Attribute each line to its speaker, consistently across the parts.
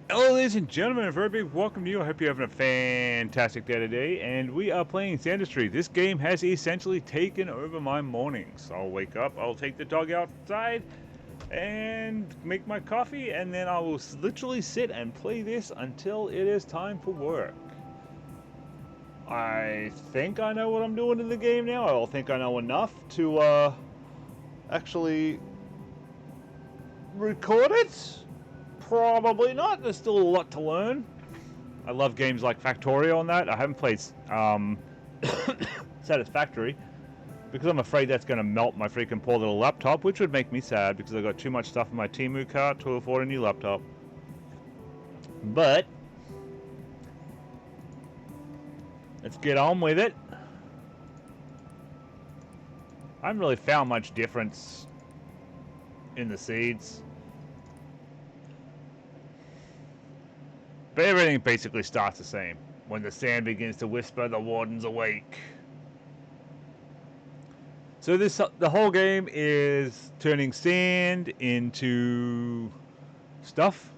Speaker 1: Hello, ladies and gentlemen, a very big welcome to you. I hope you're having a fantastic day today. And we are playing Sandustry. This game has essentially taken over my mornings. I'll wake up, I'll take the dog outside, and make my coffee, and then I will literally sit and play this until it is time for work. I think I know what I'm doing in the game now. I don't think I know enough to actually record it. Probably not. There's still a lot to learn. I love games like Factorio on that. I haven't played Satisfactory because I'm afraid that's going to melt my freaking poor little laptop, which would make me sad because I got too much stuff in my Temu cart to afford a new laptop. But let's get on with it. I haven't really found much difference in the seeds. But everything basically starts the same. When the sand begins to whisper, the warden's awake. So the whole game is turning sand into stuff.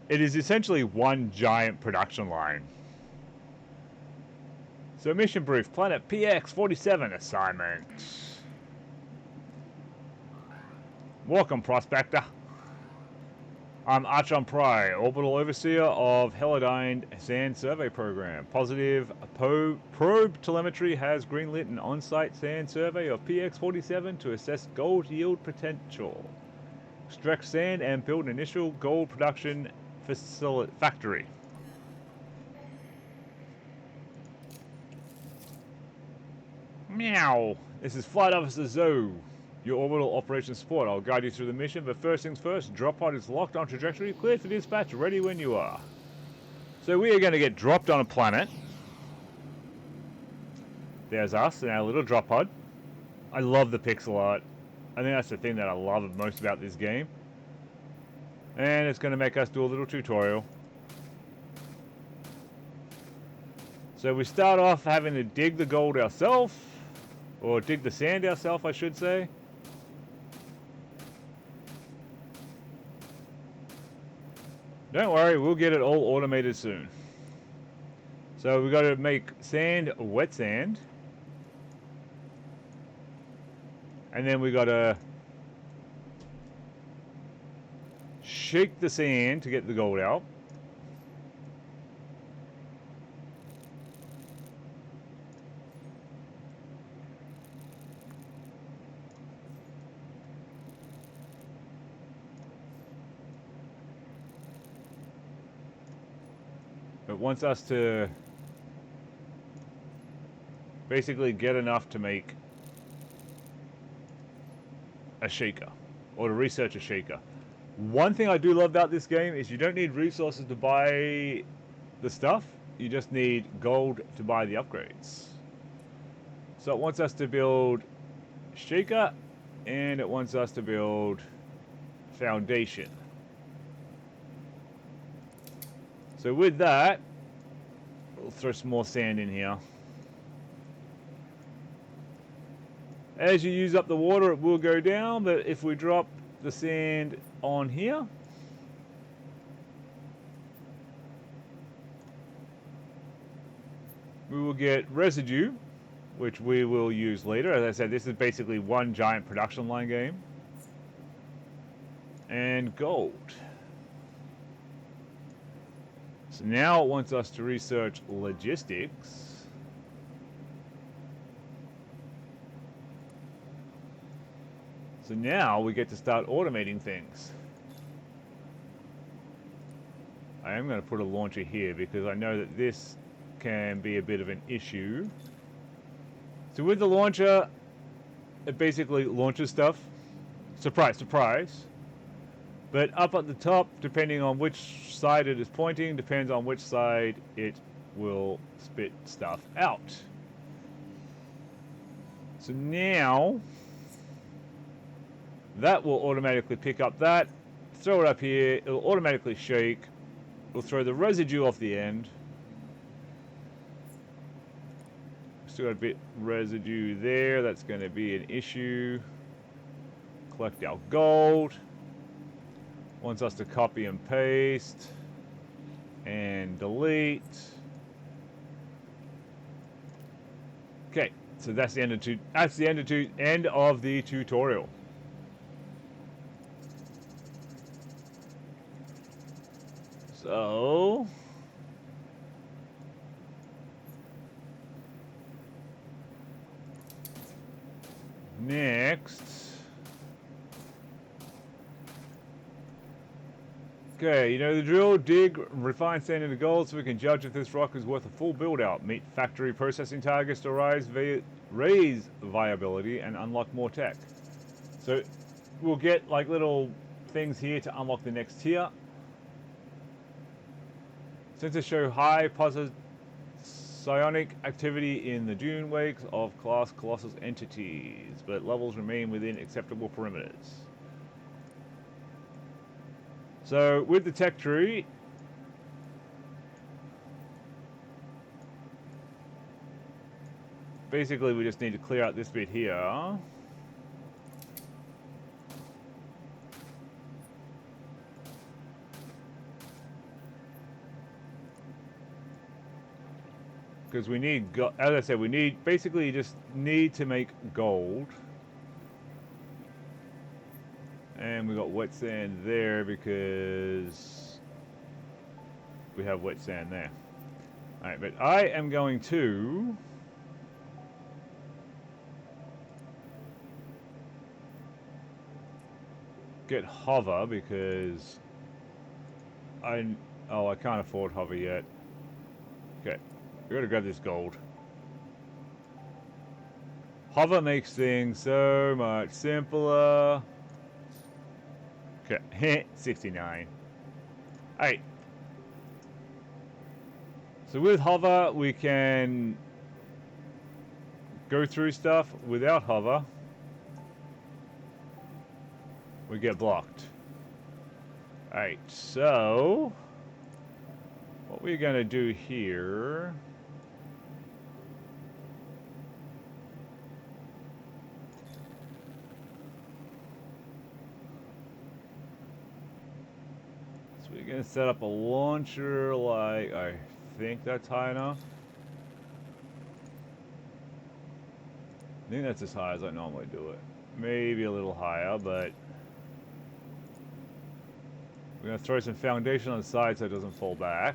Speaker 1: It is essentially one giant production line. So mission brief, planet PX-47 assignment. Welcome, prospector. I'm Archon Pry, orbital overseer of Helidine Sand Survey Program. Positive probe telemetry has greenlit an on-site sand survey of PX-47 to assess gold yield potential. Extract sand and build an initial gold production factory. Meow. This is Flight Officer Zoe, your orbital operations support. I'll guide you through the mission, but first things first, drop pod is locked on trajectory, cleared for dispatch, ready when you are. So we are going to get dropped on a planet. There's us in our little drop pod. I love the pixel art. I think that's the thing that I love most about this game. And it's going to make us do a little tutorial. So we start off having to dig the gold ourselves, or dig the sand ourselves, I should say. Don't worry, we'll get it all automated soon. So we got to make sand wet sand. And then we got to shake the sand to get the gold out. It wants us to basically get enough to make a shaker, or to research a shaker. One thing I do love about this game is you don't need resources to buy the stuff, you just need gold to buy the upgrades. So it wants us to build shaker, and it wants us to build foundation. So with that, we'll throw some more sand in here. As you use up the water, it will go down, but if we drop the sand on here, we will get residue, which we will use later. As I said, this is basically one giant production line game. And gold. So now it wants us to research logistics. So now we get to start automating things. I am going to put a launcher here because I know that this can be a bit of an issue. So with the launcher, it basically launches stuff. Surprise, surprise. But up at the top, depending on which side it is pointing, depends on which side it will spit stuff out. So now, that will automatically pick up that, throw it up here, it'll automatically shake, it'll throw the residue off the end. Still got a bit residue there, that's going to be an issue. Collect our gold. Wants us to copy and paste and delete. Okay, so that's the end of end of the tutorial. So next, okay, you know the drill. Dig, refine sand into gold so we can judge if this rock is worth a full build out. Meet factory processing targets to raise viability and unlock more tech. So we'll get like little things here to unlock the next tier. Sensors show high psionic activity in the dune wakes of class Colossus entities, but levels remain within acceptable perimeters. So with the tech tree, basically we just need to clear out this bit here. Because we need, as I said, we need, basically just need to make gold. And we got wet sand there because we have wet sand there. Alright, but I am going to get hover because I can't afford hover yet. Okay. We gotta grab this gold. Hover makes things so much simpler. Okay, 69. Alright. So with hover, we can go through stuff. Without hover, we get blocked. Alright, so what we're gonna do here, so we're gonna set up a launcher like, I think that's high enough. I think that's as high as I normally do it. Maybe a little higher, but we're gonna throw some foundation on the side so it doesn't fall back.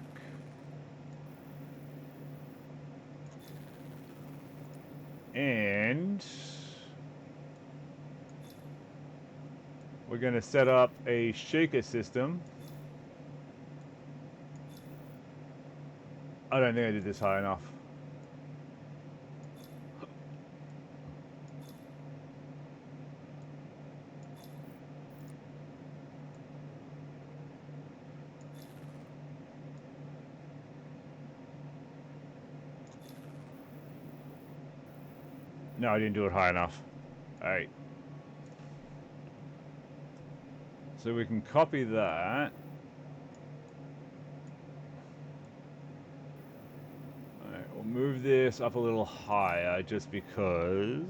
Speaker 1: And we're gonna set up a shaker system. I don't think I did this high enough. No, I didn't do it high enough. Alright. So we can copy that. Alright, we'll move this up a little higher just because.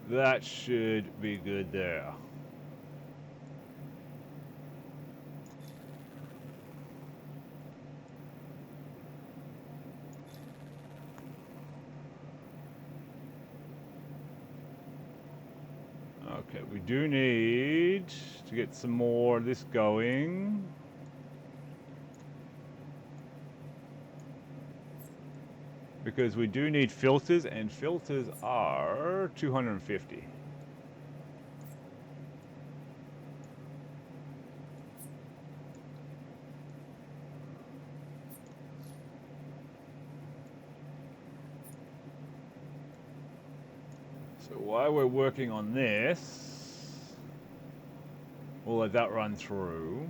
Speaker 1: That should be good there. Okay, we do need to get some more of this going. Because we do need filters, and filters are 250. So while we're working on this, we'll let that run through.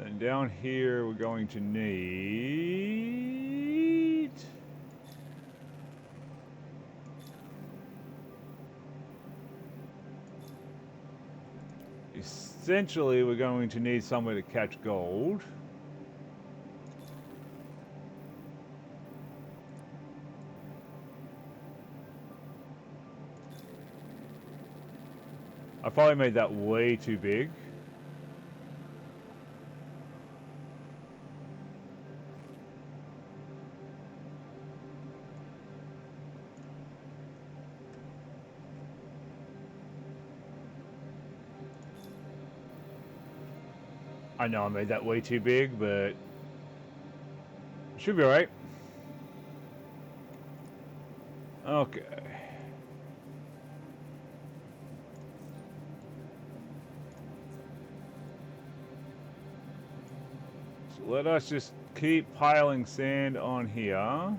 Speaker 1: And down here we're going to need... Essentially, we're going to need somewhere to catch gold. I probably made that way too big. I know I made that way too big, but should be alright. Okay. So let us just keep piling sand on here.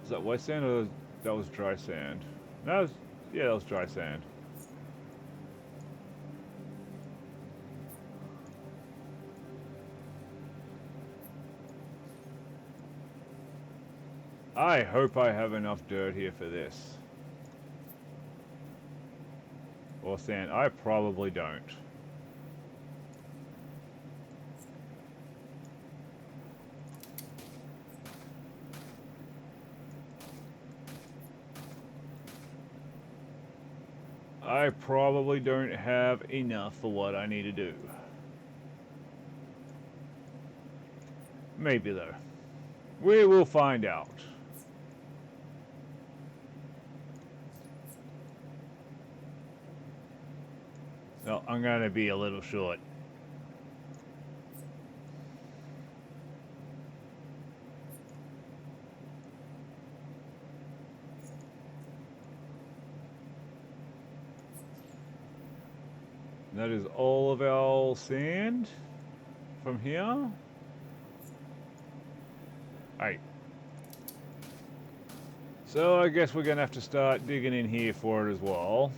Speaker 1: Is that wet sand or that was dry sand? That was, yeah, that was dry sand. I hope I have enough dirt here for this. Or sand. I probably don't. I probably don't have enough for what I need to do. Maybe though. We will find out. No, I'm going to be a little short. That is all of our sand from here. Alright. So I guess we're going to have to start digging in here for it as well.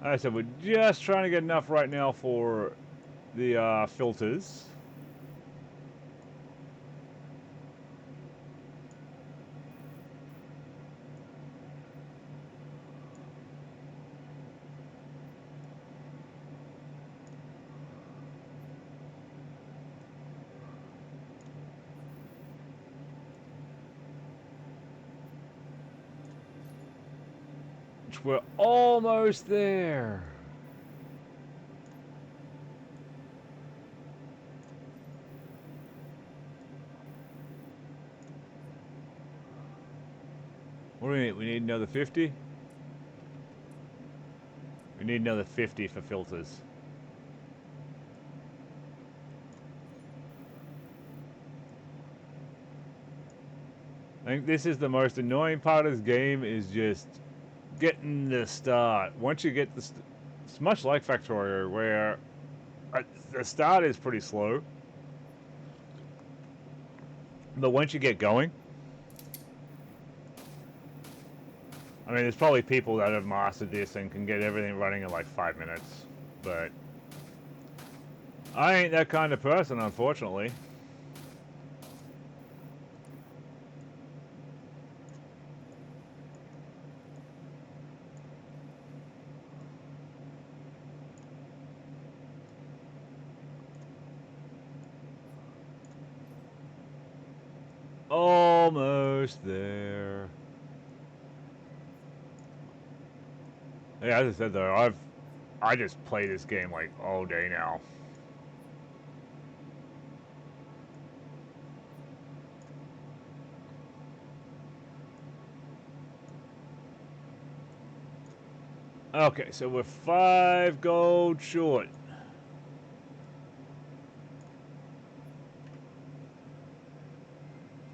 Speaker 1: Like I said, we're just trying to get enough right now for the filters. Which we're almost there. What do we need? We need another 50? We need another 50 for filters. I think this is the most annoying part of this game, is just getting the start. Once you get the... It's much like Factorio, where the start is pretty slow. But once you get going... I mean, there's probably people that have mastered this and can get everything running in like 5 minutes. But I ain't that kind of person, unfortunately. Almost there. Yeah, as I said though, I just play this game like all day now. Okay, so we're 5 gold short.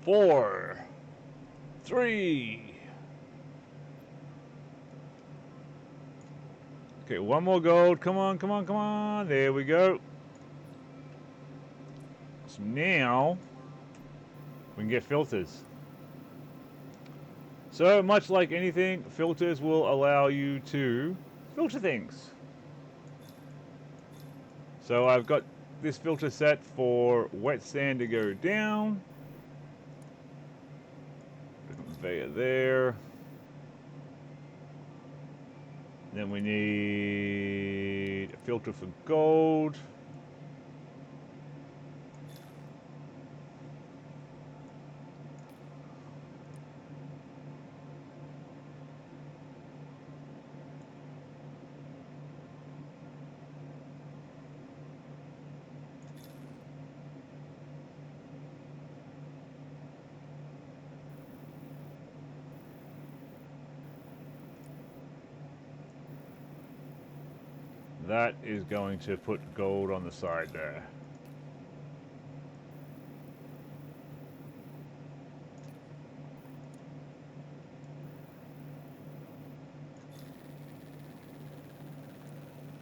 Speaker 1: 4, 3. Okay, one more gold. Come on, come on, come on. There we go. So now we can get filters. So much like anything, filters will allow you to filter things. So I've got this filter set for wet sand to go down. Conveyor there. Then we need a filter for gold. That is going to put gold on the side there.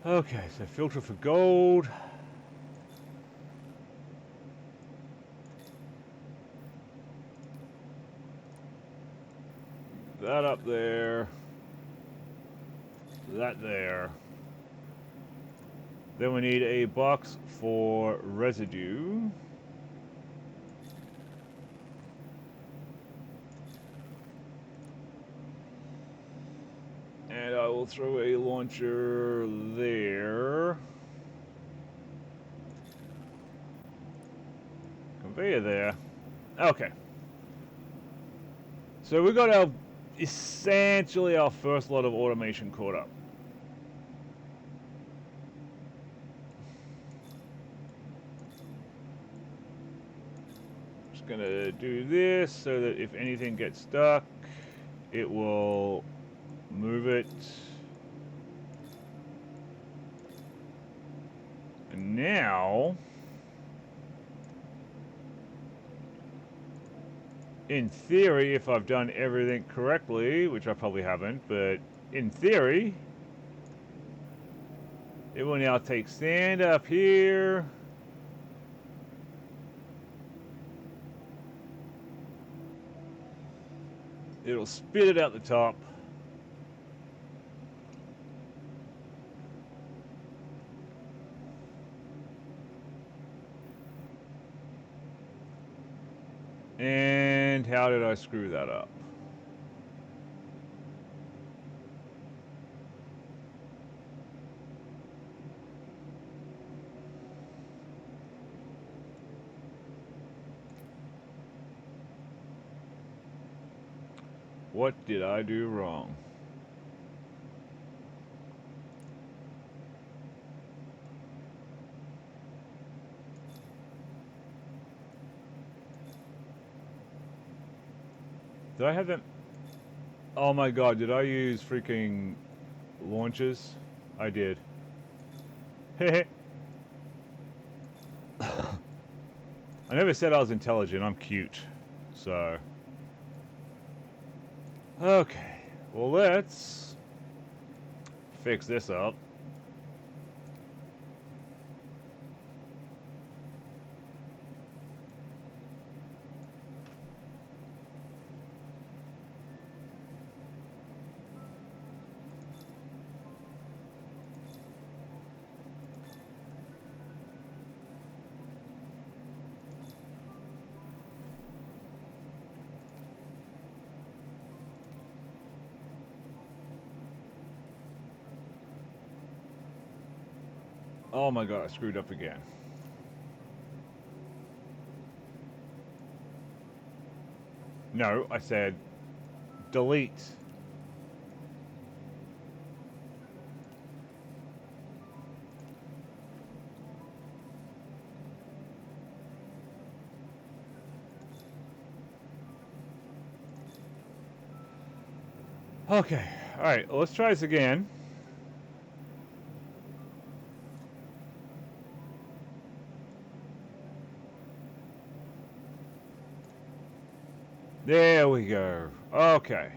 Speaker 1: Okay, so filter for gold. That up there. That there. Then we need a box for residue. And I will throw a launcher there. Conveyor there. Okay. So we got our essentially our first lot of automation caught up. Just gonna do this so that if anything gets stuck, it will move it. And now, in theory, if I've done everything correctly, which I probably haven't, but in theory, it will now take sand up here. It'll spit it out the top. And how did I screw that up? What did I do wrong? Did I have them? Oh my god, did I use freaking launchers? I did. I never said I was intelligent, I'm cute. So. Okay, well let's fix this up. Oh my god, I screwed up again. No, I said delete. Okay, alright, let's try this again. There we go. Okay.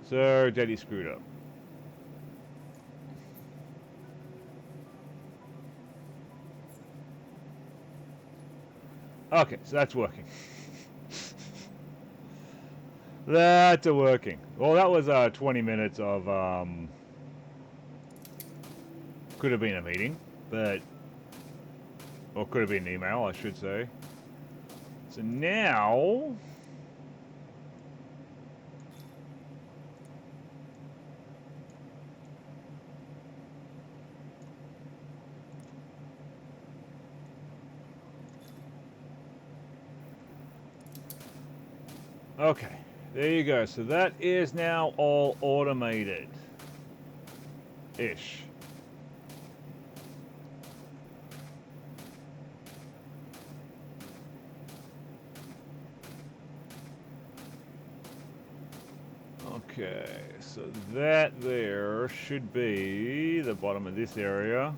Speaker 1: So, Daddy screwed up. Okay, so that's working. That's working. Well, that was 20 minutes of, could have been a meeting, but, or could have been an email, I should say. So now, okay, there you go. So that is now all automated-ish. Okay, so that there should be the bottom of this area.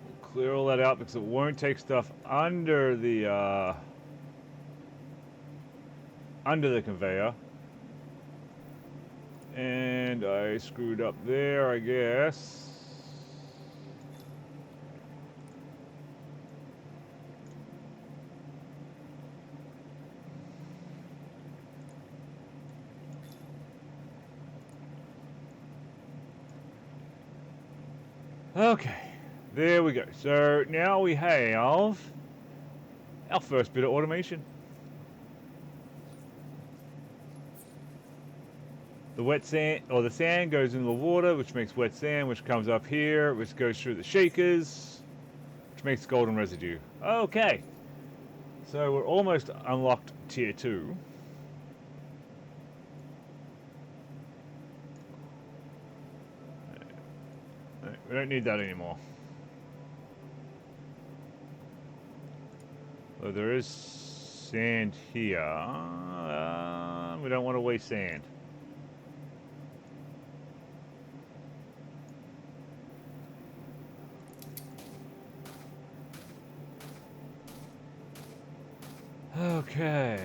Speaker 1: We'll clear all that out because it won't take stuff under the conveyor. And I screwed up there, I guess. Okay, there we go. So now we have our first bit of automation. The wet sand, or the sand goes into the water, which makes wet sand, which comes up here, which goes through the shakers, which makes golden residue. Okay. So we're almost unlocked tier 2. We don't need that anymore. So there is sand here. We don't want to waste sand. Okay.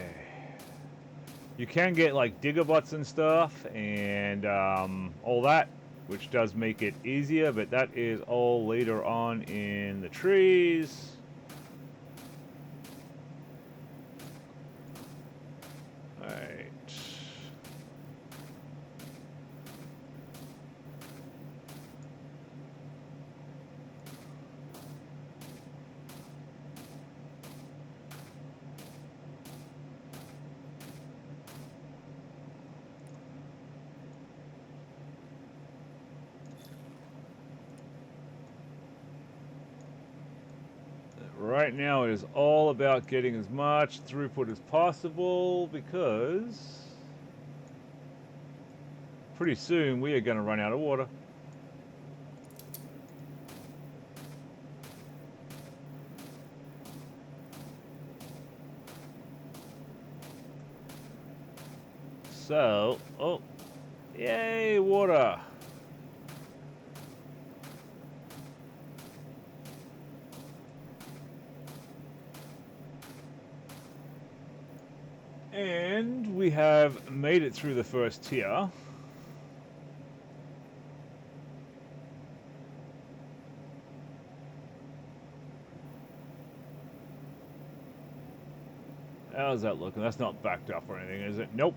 Speaker 1: You can get like digger bots and stuff and all that, which does make it easier, but that is all later on in the trees. Right. Right now it is all about getting as much throughput as possible because pretty soon we are going to run out of water. So, oh, yay, water. And we have made it through the first tier. How's that looking? That's not backed up or anything, is it? Nope.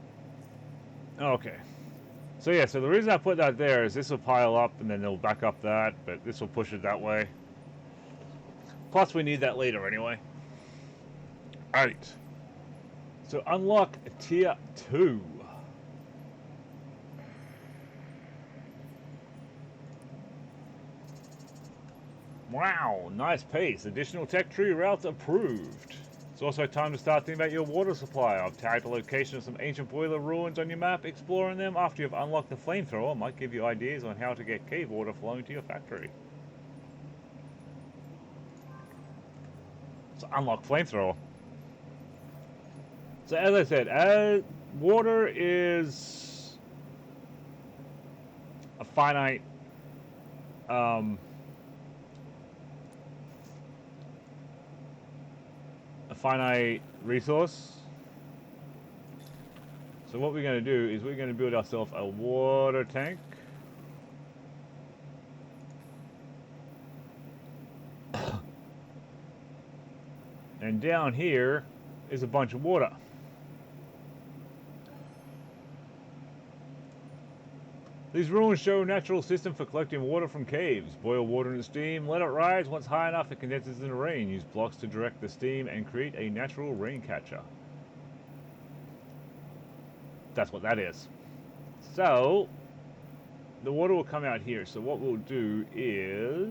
Speaker 1: Okay. So yeah, so the reason I put that there is this will pile up and then it'll back up that, but this will push it that way. Plus we need that later anyway. Alright. So unlock tier 2. Wow, nice pace. Additional tech tree routes approved. It's also time to start thinking about your water supply. I've tagged the location of some ancient boiler ruins on your map. Exploring them after you've unlocked the flamethrower might give you ideas on how to get cave water flowing to your factory. So unlock flamethrower. So as I said, water is a finite um, resource. So what we're going to do is we're going to build ourselves a water tank. And down here is a bunch of water. These ruins show a natural system for collecting water from caves. Boil water in steam, let it rise. Once high enough, it condenses into rain. Use blocks to direct the steam and create a natural rain catcher. That's what that is. So, the water will come out here. So what we'll do is...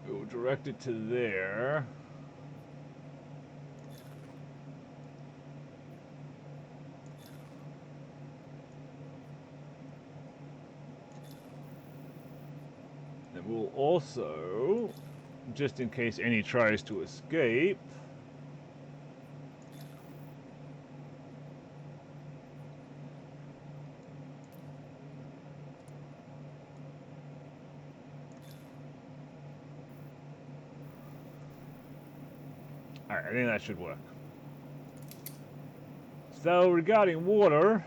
Speaker 1: we'll direct it to there. And we'll also, just in case any tries to escape, alright, I think that should work. So regarding water,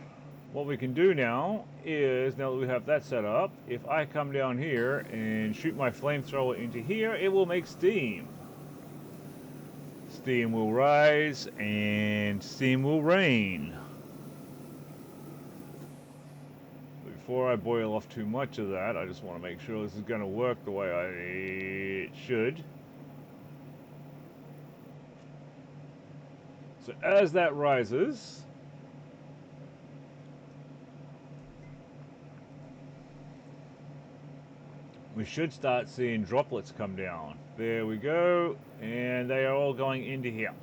Speaker 1: what we can do now is, now that we have that set up, if I come down here and shoot my flamethrower into here, it will make steam. Steam will rise and steam will rain. Before I boil off too much of that, I just want to make sure this is going to work the way it should. So as that rises, we should start seeing droplets come down. There we go, and they are all going into here.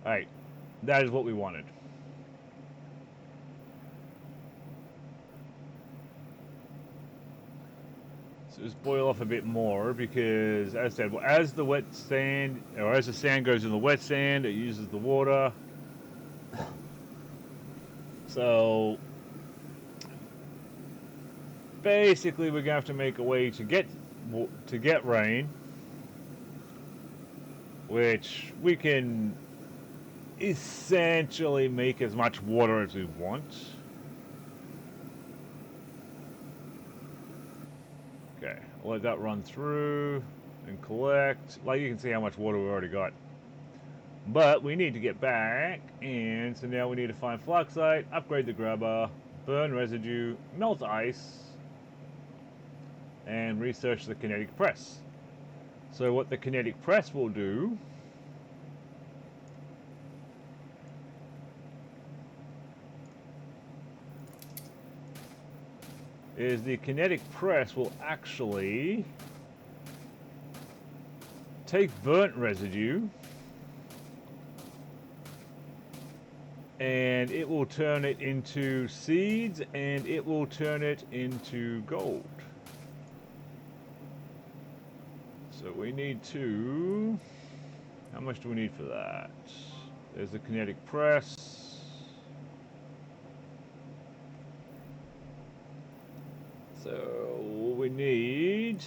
Speaker 1: Alright, that is what we wanted. So just boil off a bit more because, as I said, as the wet sand, or as the sand goes in the wet sand, it uses the water. So basically, we're gonna have to make a way to get rain, which we can essentially make as much water as we want. Okay, I'll let that run through and collect. Like, you can see how much water we've already got. But we need to get back, and so now we need to find fluxite, upgrade the grabber, burn residue, melt ice, and research the kinetic press. So what the kinetic press will do is the kinetic press will actually take burnt residue and it will turn it into seeds and it will turn it into gold. So we need to, how much do we need for that? There's the kinetic press. So we need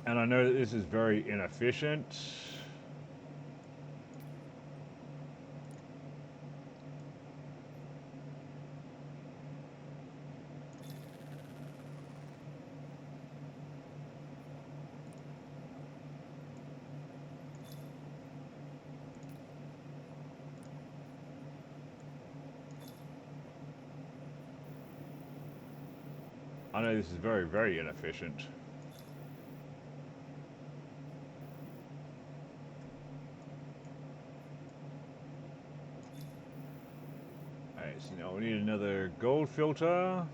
Speaker 1: and I know that this is very inefficient. I know this is very, very inefficient. Alright, so now we need another gold filter.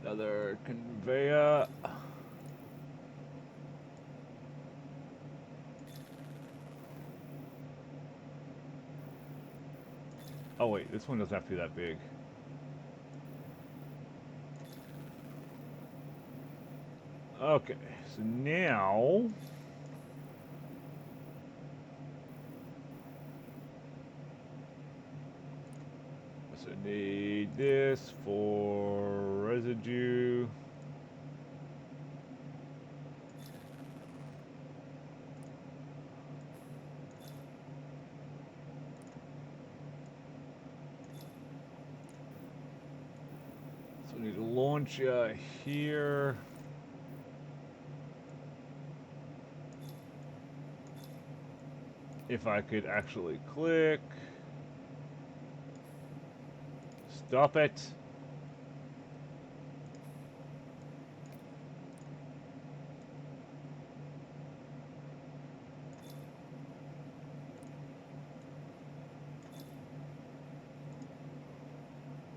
Speaker 1: Another conveyor. Oh wait, this one doesn't have to be that big. Okay, so now so need this for residue. So we need a launcher here. If I could actually click. Stop it.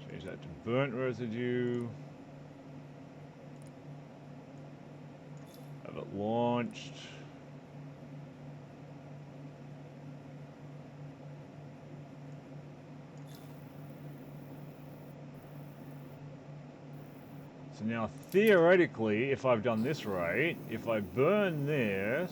Speaker 1: Change that to burnt residue. Have it launched. So now theoretically, if I've done this right, if I burn this,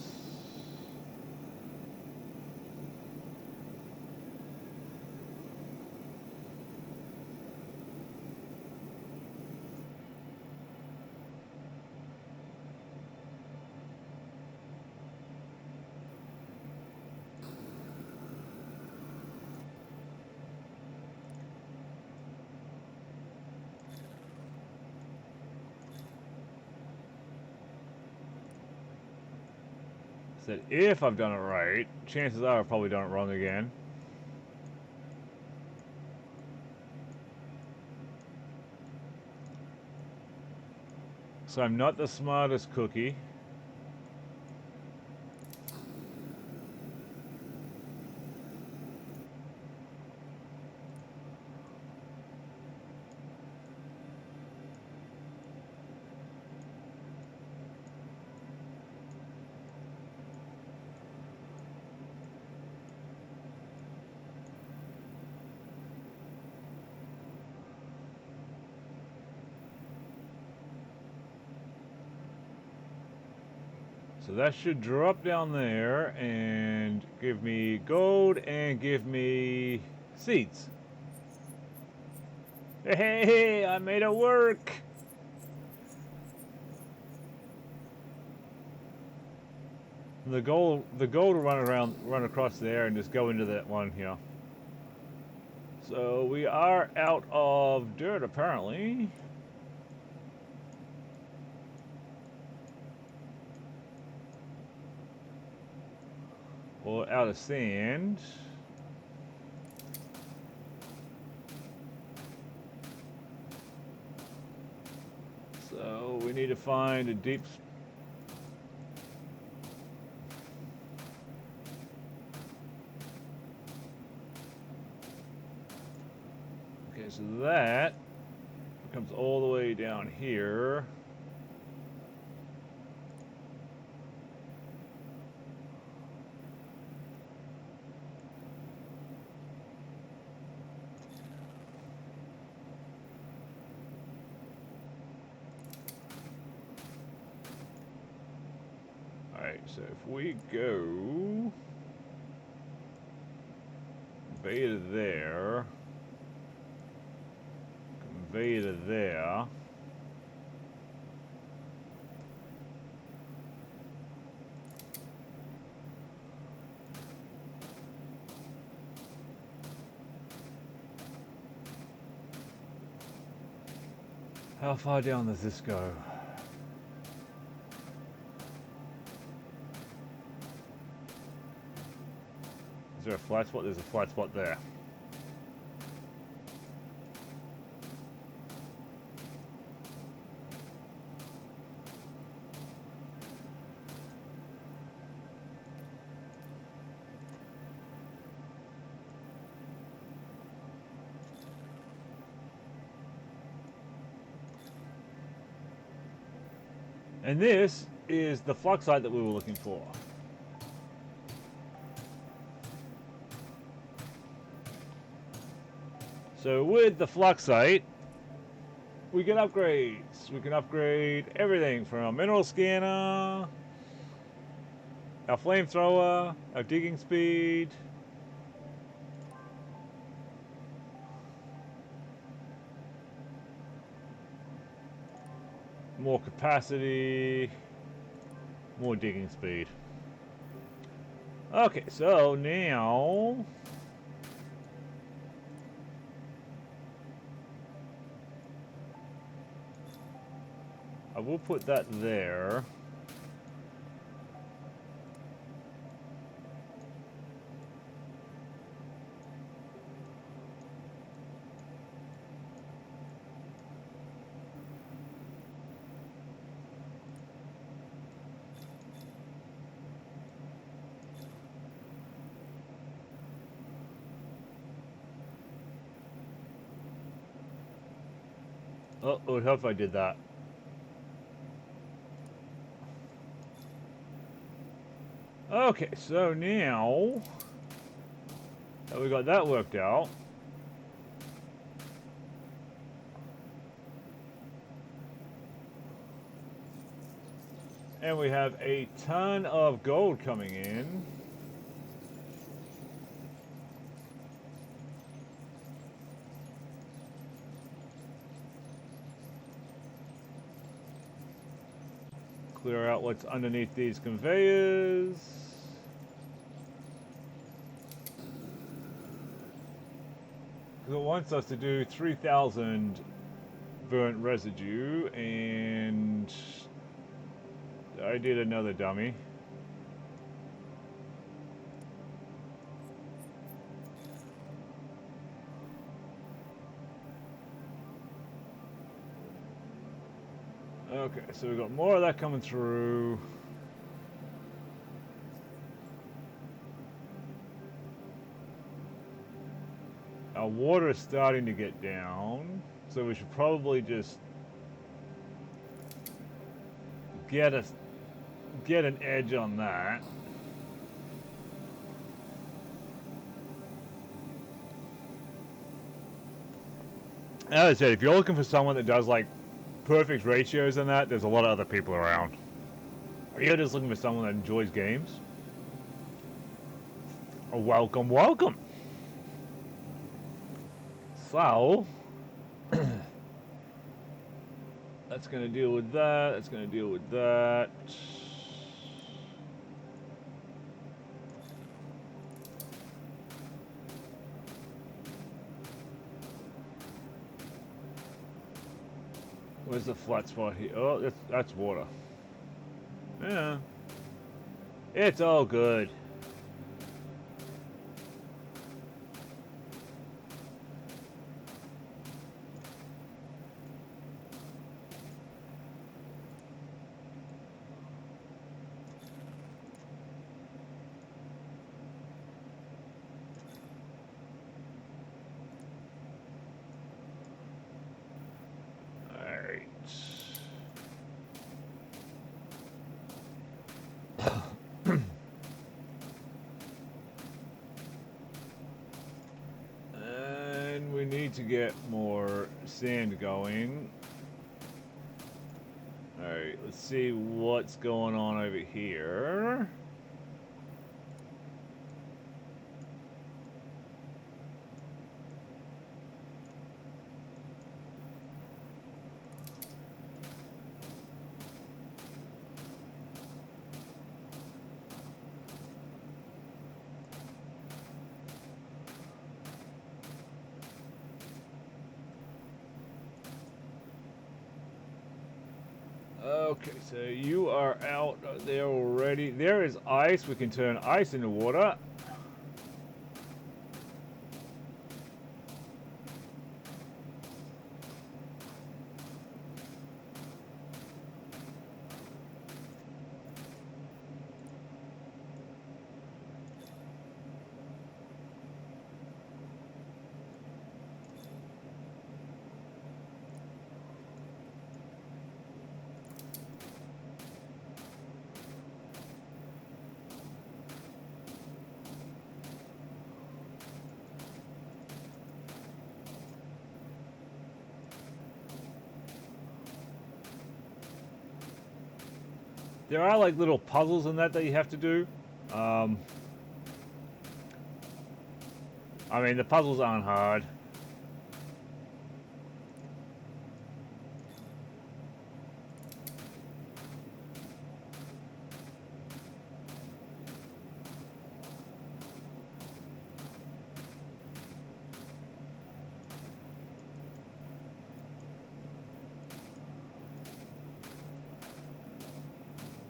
Speaker 1: said if I've done it right, chances are I've probably done it wrong again. So I'm not the smartest cookie. So that should drop down there and give me gold and give me seeds. Hey, I made it work! The gold will run across there and just go into that one here. So we are out of dirt apparently. Or out of sand. So we need to find a deep. Okay, so that comes all the way down here. So if we go convey to there, convey to there, how far down does this go? Is there a flat spot? There's a flat spot there. And this is the flux site that we were looking for. So with the flux site, we can upgrades. We can upgrade everything from our mineral scanner, our flamethrower, our digging speed. More capacity, more digging speed. Okay, so now I will put that there. Oh, it would help if I did that. Okay, so now that we got that worked out, and we have a ton of gold coming in. Clear out what's underneath these conveyors. Because it wants us to do 3,000 burnt residue, and I did another dummy. Okay, so we've got more of that coming through. Our water is starting to get down, so we should probably just get an edge on that. As I said, if you're looking for someone that does like perfect ratios and that, there's a lot of other people around. Or you're just looking for someone that enjoys games, welcome, welcome. So that's going to deal with that. That's going to deal with that. Where's the flat spot here? Oh, that's water. Yeah. It's all good. To get more sand going. Alright, let's see what's going on over here. Okay, so you are out there already. There is ice. We can turn ice into water. There are like little puzzles in that you have to do. I mean, the puzzles aren't hard.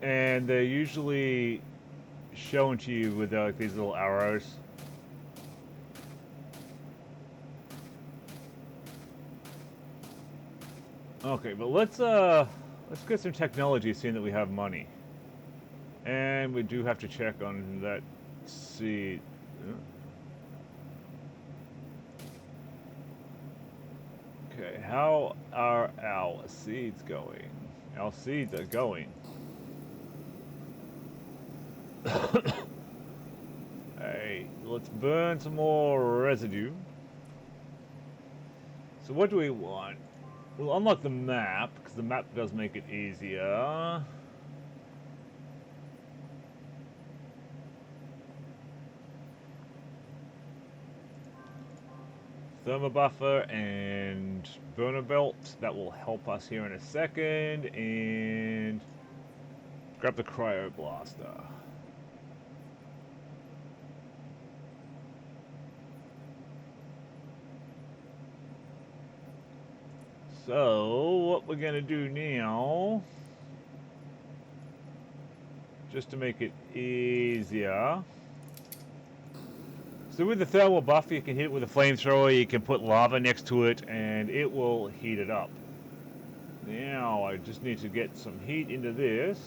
Speaker 1: And they're usually shown to you with like these little arrows. Okay, but let's get some technology, seeing that we have money, and we do have to check on that seed. Okay, how are our seeds going? Our seeds are going. Hey, let's burn some more residue. So what do we want? We'll unlock the map, because the map does make it easier. Thermal buffer and burner belt. That will help us here in a second. And grab the cryo blaster. So, what we're going to do now, just to make it easier. So with the thermal buffer, you can hit it with a flamethrower, you can put lava next to it, and it will heat it up. Now, I just need to get some heat into this.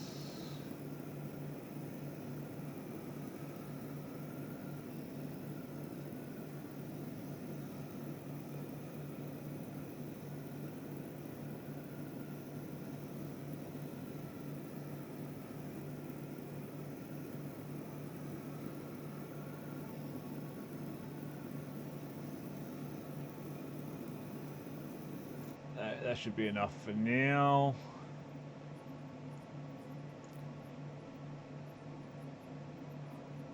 Speaker 1: That should be enough for now.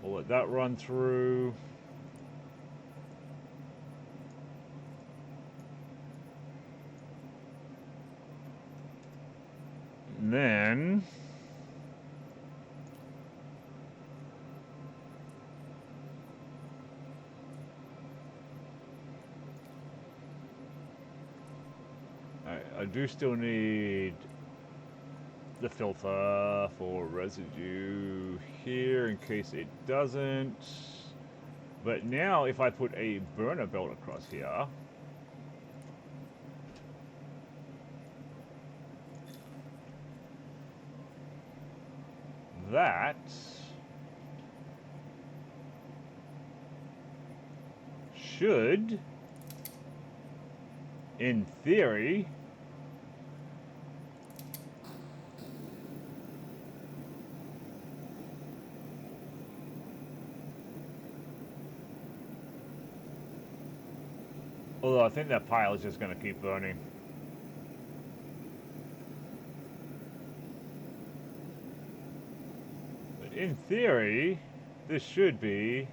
Speaker 1: We'll let that run through. And then I do still need the filter for residue here in case it doesn't. But now if I put a burner belt across here, that should, in theory, although I think that pile is just going to keep burning. But in theory, this should be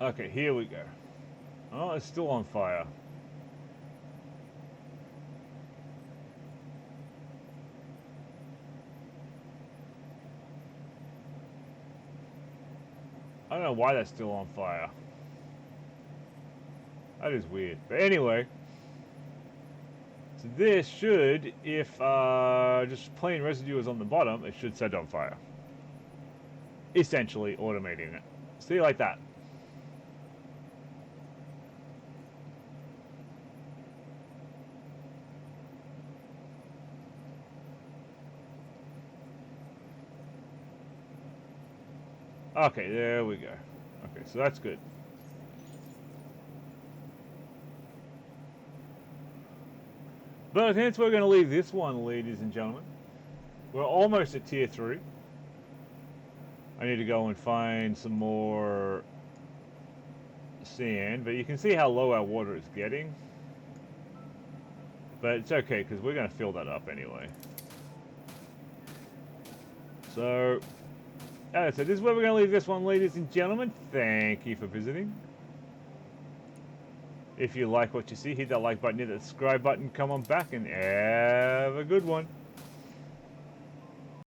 Speaker 1: okay, here we go. Oh, it's still on fire. I don't know why that's still on fire. That is weird. But anyway, so this should, if just plain residue is on the bottom, it should set on fire. Essentially automating it. See, like that. Okay, there we go. Okay, so that's good. But hence we're going to leave this one, ladies and gentlemen. We're almost at tier 3. I need to go and find some more sand, but you can see how low our water is getting. But it's okay, because we're going to fill that up anyway. So this is where we're going to leave this one, ladies and gentlemen. Thank you for visiting. If you like what you see, hit that like button, hit that subscribe button, come on back, and have a good one.